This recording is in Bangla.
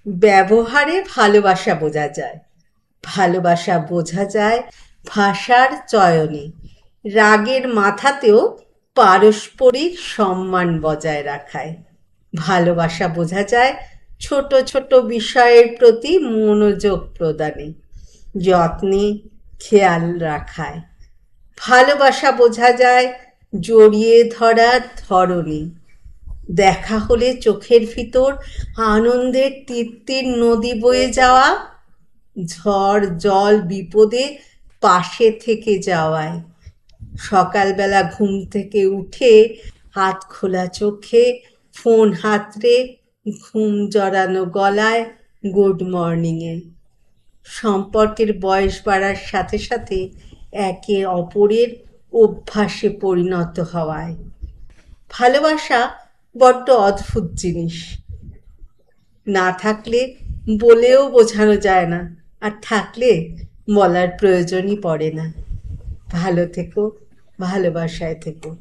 ব্যবহারে ভালোবাসা বোঝা যায়। ভালোবাসা বোঝা যায় ভাষার চয়নে। রাগের মাথাতেও পারস্পরিক সম্মান বজায় রাখায়। ভালোবাসা বোঝা যায় ছোট ছোট বিষয়ের প্রতি মনোযোগ প্রদানে, যত্নে খেয়াল রাখায়। ভালোবাসা বোঝা যায় জড়িয়ে ধরার ধরনে। দেখা হলে চোখের ভিতর আনন্দের তিত্তির নদী বয়ে যাওয়া, ঝড় জল বিপদে পাশে থেকে যাওয়ায়। সকালবেলা ঘুম থেকে উঠে হাত খোলা চোখে ফোন হাতড়ে ঘুম জড়ানো গলায় গুড মর্নিংয়ে। সম্পর্কের বয়স বাড়ার সাথে সাথে একে অপরের অভ্যাসে পরিণত হওয়ায়। ভালোবাসা বড্ড অদ্ভুত জিনিস। না থাকলে বলেও বোঝানো যায় না, আর থাকলে বলার প্রয়োজনই পড়ে না। ভালো থেকো, ভালোবাসায় থেকো।